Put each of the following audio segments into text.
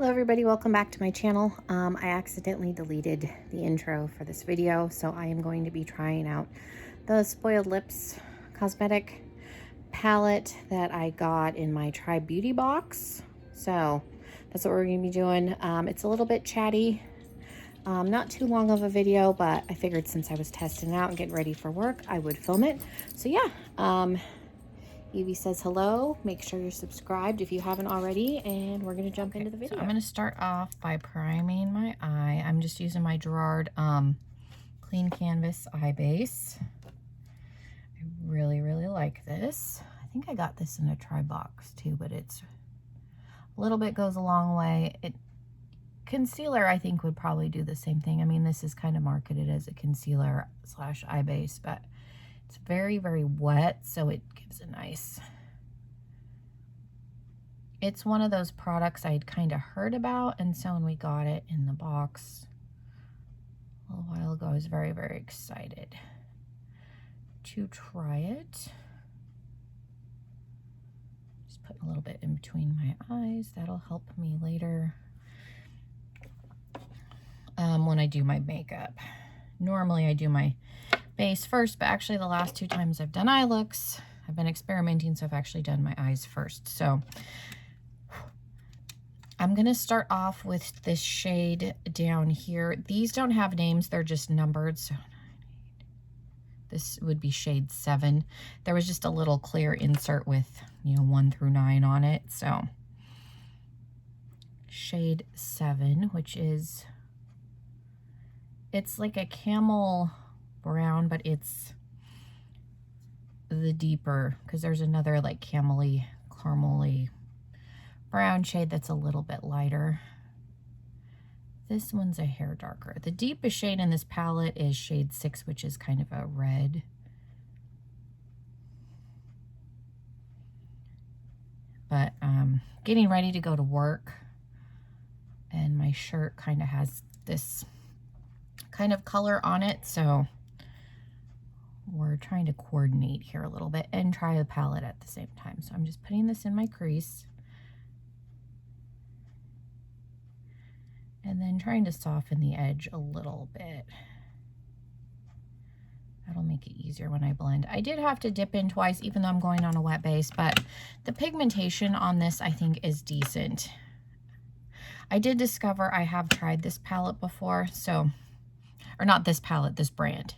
Hello everybody, welcome back to my channel. I accidentally deleted the intro for this video, so I am going to be trying out the Spoiled Lips cosmetic palette that I got in my Tribe Beauty box. So that's what we're going to be doing. It's a little bit chatty, not too long of a video, but I figured since I was testing it out and getting ready for work, I would film it. So yeah, Evie says hello. Make sure you're subscribed if you haven't already, and we're going to jump into the video. So I'm going to start off by priming my eye. I'm just using my Gerard Clean Canvas eye base. I really like this. I think I got this in a Tribe box too, but it's a little bit goes a long way. Concealer I think would probably do the same thing. I mean, this is kind of marketed as a concealer slash eye base, but it's very wet, so it gives a nice... It's one of those products I'd kind of heard about, and so when we got it in the box a little while ago, I was very excited to try it. Just putting a little bit in between my eyes. That'll help me later when I do my makeup. Normally I do my base first, but actually the last two times I've done eye looks, I've been experimenting, so I've actually done my eyes first. So I'm going to start off with this shade down here. These don't have names, they're just numbered. So this would be shade 7. There was just a little clear insert with, 1 through 9 on it. So shade 7, which is, it's like a camel brown, but it's the deeper, because there's another like camely, caramely brown shade that's a little bit lighter. This one's a hair darker. The deepest shade in this palette is shade 6, which is kind of a red. But getting ready to go to work, and my shirt kind of has this kind of color on it, so we're trying to coordinate here a little bit and try the palette at the same time. So I'm just putting this in my crease and then trying to soften the edge a little bit. That'll make it easier when I blend. I did have to dip in twice, even though I'm going on a wet base, but the pigmentation on this I think is decent. I did discover I have tried this palette before, so, or not this palette, this brand.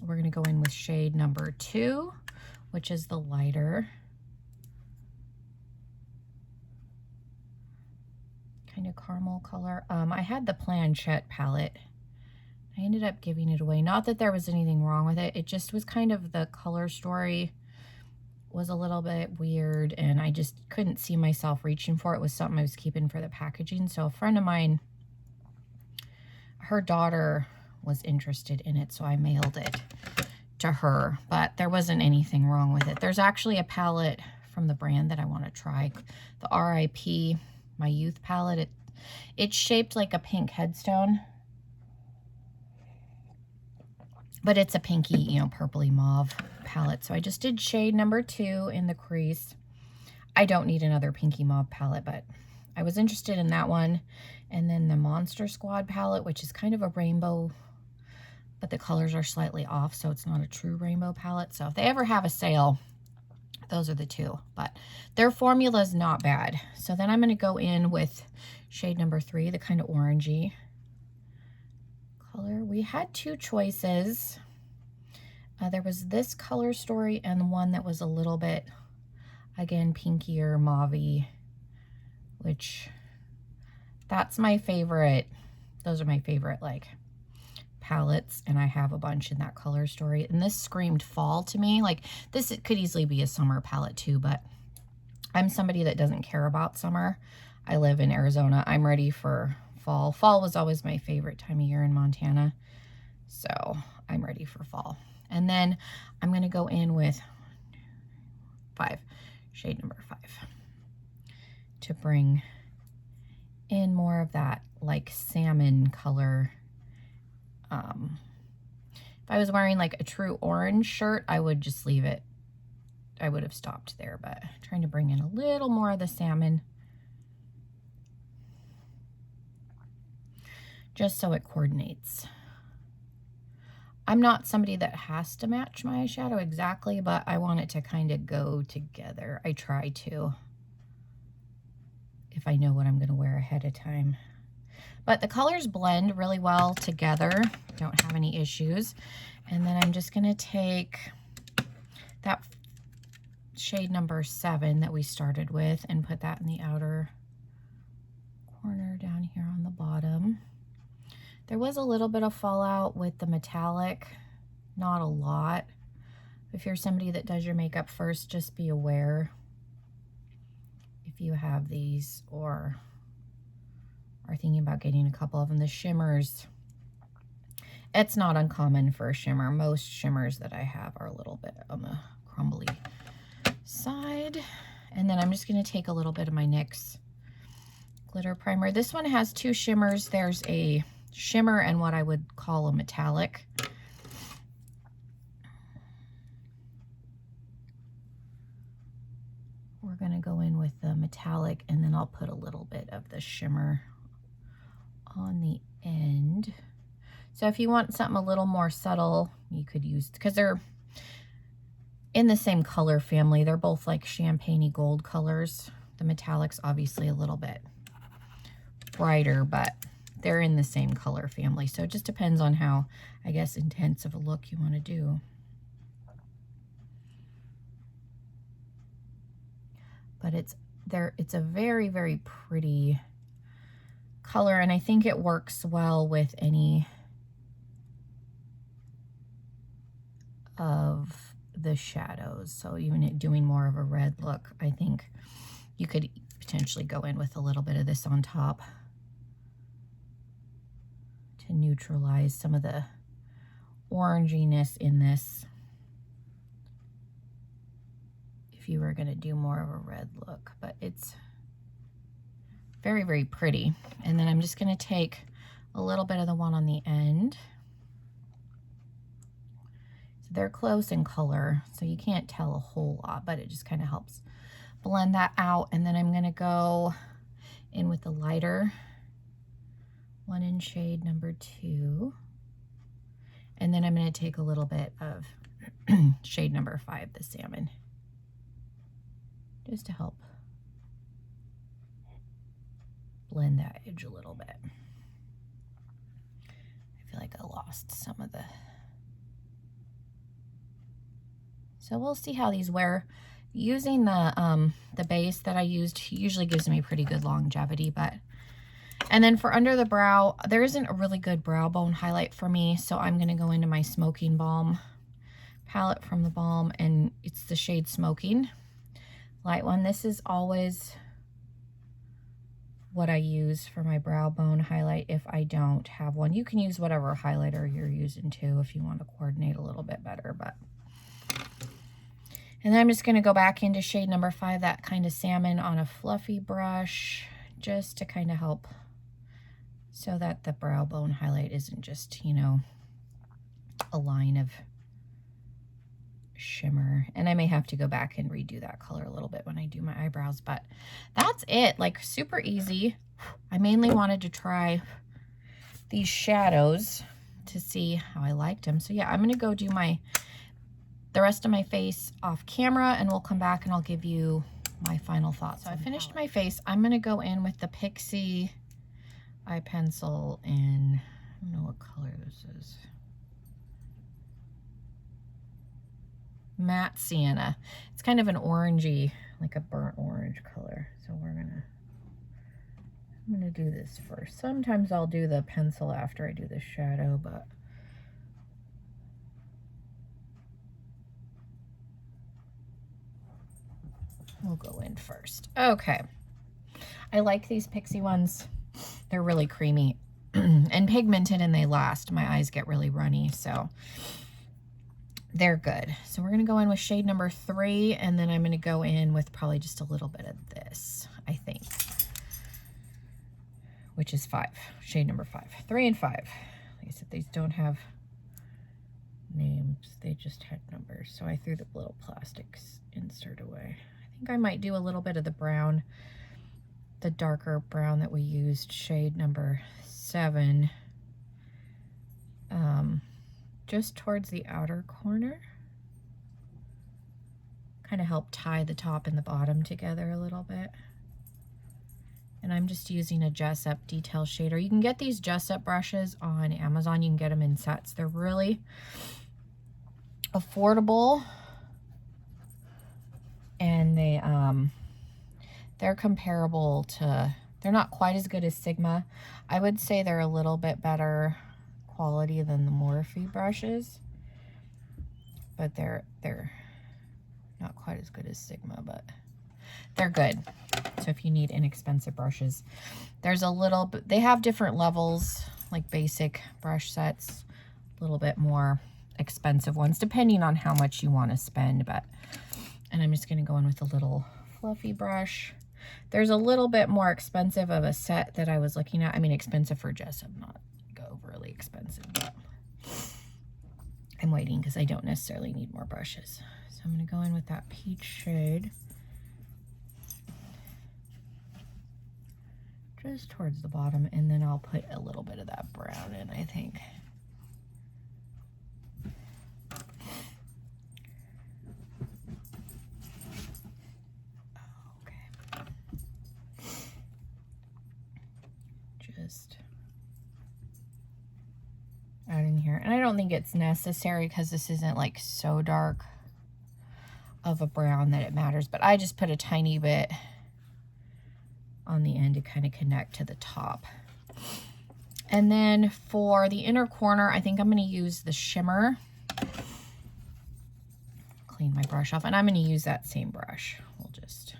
We're going to go in with shade number 2, which is the lighter. Kind of caramel color. I had the Planchette palette. I ended up giving it away. Not that there was anything wrong with it. It just was kind of, the color story was a little bit weird, and I just couldn't see myself reaching for it. It was something I was keeping for the packaging. So a friend of mine, her daughter was interested in it, so I mailed it to her, but there wasn't anything wrong with it. There's actually a palette from the brand that I want to try, the RIP My Youth palette. It's shaped like a pink headstone, but it's a pinky, purpley mauve palette. So I just did shade number 2 in the crease. I don't need another pinky mauve palette, but I was interested in that one. And then the Monster Squad palette, which is kind of a rainbow, but the colors are slightly off, so it's not a true rainbow palette. So if they ever have a sale, those are the two, but their formula is not bad. So then I'm going to go in with shade number 3, the kind of orangey color. We had 2 choices. There was this color story and one that was a little bit, again, pinkier, mauve-y, which that's my favorite. Those are my favorite, like, palettes, and I have a bunch in that color story. And this screamed fall to me. Like, this, it could easily be a summer palette too, but I'm somebody that doesn't care about summer. I live in Arizona. I'm ready for fall. Fall was always my favorite time of year in Montana, so I'm ready for fall. And then I'm going to go in with 5, shade number 5, to bring in more of that like salmon color. If I was wearing like a true orange shirt, I would just leave it I would have stopped there, but trying to bring in a little more of the salmon. just so it coordinates. I'm not somebody that has to match my eyeshadow exactly, but I want it to kind of go together. I try to, if I know what I'm going to wear ahead of time. But the colors blend really well together. Don't have any issues. And then I'm just going to take that shade number 7 that we started with and put that in the outer corner down here on the bottom. There was a little bit of fallout with the metallic, not a lot. If you're somebody that does your makeup first, just be aware if you have these or are thinking about getting a couple of them. The shimmers, it's not uncommon for a shimmer. Most shimmers that I have are a little bit on the crumbly side. And then I'm just going to take a little bit of my NYX glitter primer. This one has 2 shimmers. There's a shimmer and what I would call a metallic. We're going to go in with the metallic, and then I'll put a little bit of the shimmer on the end. So if you want something a little more subtle, you could use, because they're in the same color family. They're both like champagne-y gold colors. The metallic's obviously a little bit brighter, but they're in the same color family. So it just depends on how, I guess, intense of a look you want to do. But it's a very, very pretty color, and I think it works well with any of the shadows. So even doing more of a red look, I think you could potentially go in with a little bit of this on top to neutralize some of the oranginess in this, if you were going to do more of a red look. But it's very, very pretty. And then I'm just going to take a little bit of the one on the end. So they're close in color, so you can't tell a whole lot, but it just kind of helps blend that out. And then I'm going to go in with the lighter one in shade number 2. And then I'm going to take a little bit of shade number 5, the salmon, just to help blend that edge a little bit. I feel like I lost some of the... So we'll see how these wear. Using the base that I used usually gives me pretty good longevity, but... And then for under the brow, there isn't a really good brow bone highlight for me, so I'm going to go into my Smoking Balm palette from the Balm, and it's the shade Smoking. Light one. This is always what I use for my brow bone highlight if I don't have one. You can use whatever highlighter you're using too if you want to coordinate a little bit better. But and then I'm just going to go back into shade number 5, that kind of salmon, on a fluffy brush, just to kind of help so that the brow bone highlight isn't just, you know, a line of shimmer. And I may have to go back and redo that color a little bit when I do my eyebrows, but that's it. Like, super easy. I mainly wanted to try these shadows to see how I liked them. So yeah, I'm going to go do the rest of my face off camera, and we'll come back and I'll give you my final thoughts. So I finished my face. I'm going to go in with the Pixi eye pencil in, I don't know what color this is, matte sienna. It's kind of an orangey, like a burnt orange color. So I'm gonna do this first. Sometimes I'll do the pencil after I do the shadow, but we'll go in first. Okay. I like these Pixi ones. They're really creamy and pigmented, and they last. My eyes get really runny, so they're good. So we're going to go in with shade number 3, and then I'm going to go in with probably just a little bit of this, I think, which is 5, shade number 5. 3 and 5. Like I said, these don't have names. They just had numbers. So I threw the little plastic insert away. I think I might do a little bit of the brown, the darker brown that we used, shade number 7. just towards the outer corner. Kind of help tie the top and the bottom together a little bit. And I'm just using a Jessup detail shader. You can get these Jessup brushes on Amazon. You can get them in sets. They're really affordable, and they're comparable to, they're not quite as good as Sigma. I would say they're a little bit better quality than the Morphe brushes, but they're not quite as good as Sigma, but they're good. So if you need inexpensive brushes, there's a little bit, they have different levels, like basic brush sets, a little bit more expensive ones, depending on how much you want to spend. But, and I'm just going to go in with a little fluffy brush. There's a little bit more expensive of a set that I was looking at. I mean, expensive for Jessup, not overly expensive, but I'm waiting because I don't necessarily need more brushes. So I'm going to go in with that peach shade just towards the bottom, and then I'll put a little bit of that brown in, I think. Okay. Just add in here. And I don't think it's necessary because this isn't like so dark of a brown that it matters, but I just put a tiny bit on the end to kind of connect to the top. And then for the inner corner, I think I'm going to use the shimmer. Clean my brush off, and I'm going to use that same brush. We'll just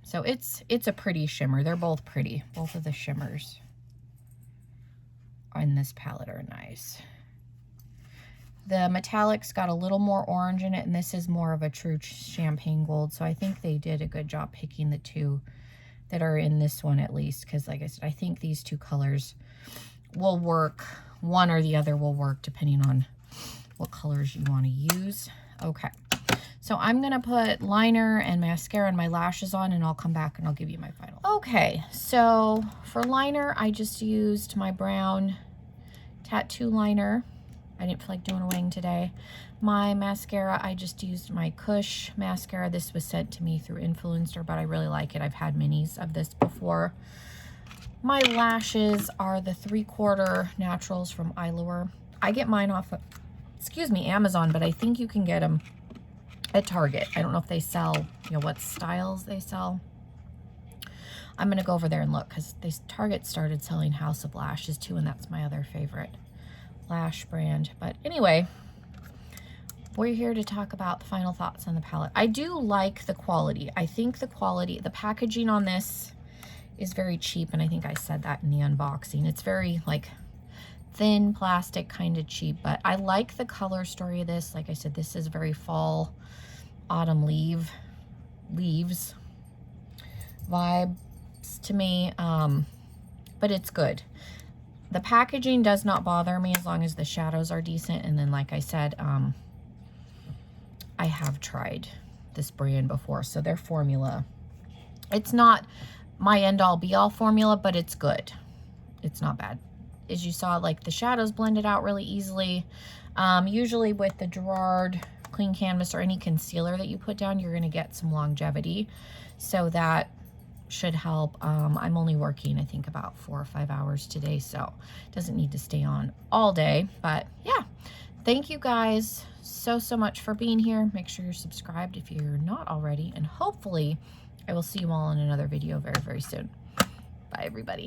so it's a pretty shimmer. They're both pretty. Both of the shimmers on this palette are nice. The metallic's got a little more orange in it, and this is more of a true champagne gold. So I think they did a good job picking the two that are in this one, at least, because like I said, I think these two colors will work. One or the other will work depending on what colors you want to use. Okay, so I'm gonna put liner and mascara and my lashes on, and I'll come back and I'll give you my final. Okay, so for liner, I just used my brown tattoo liner. I didn't feel like doing a wing today. My mascara, I just used my Kush mascara. This was sent to me through Influencer, but I really like it. I've had minis of this before. My lashes are the 3/4 Naturals from Eylure. I get mine off of, Amazon, but I think you can get them at Target. I don't know if they sell, what styles they sell. I'm going to go over there and look, because Target started selling House of Lashes too, and that's my other favorite lash brand. But anyway, we're here to talk about the final thoughts on the palette. I do like the quality. I think the quality, the packaging on this is very cheap, and I think I said that in the unboxing. It's very like thin plastic, kind of cheap, but I like the color story of this. Like I said, this is very fall, autumn leaves vibes to me, but it's good. The packaging does not bother me as long as the shadows are decent. And then, like I said, I have tried this brand before, so their formula, it's not my end-all be-all formula, but it's good. It's not bad. As you saw, like the shadows blended out really easily. Usually with the Gerard Clean Canvas or any concealer that you put down, you're going to get some longevity, so that should help. I'm only working, I think, about 4 or 5 hours today, so it doesn't need to stay on all day. But yeah, thank you guys so much for being here. Make sure you're subscribed if you're not already, and hopefully I will see you all in another video very soon. Bye everybody.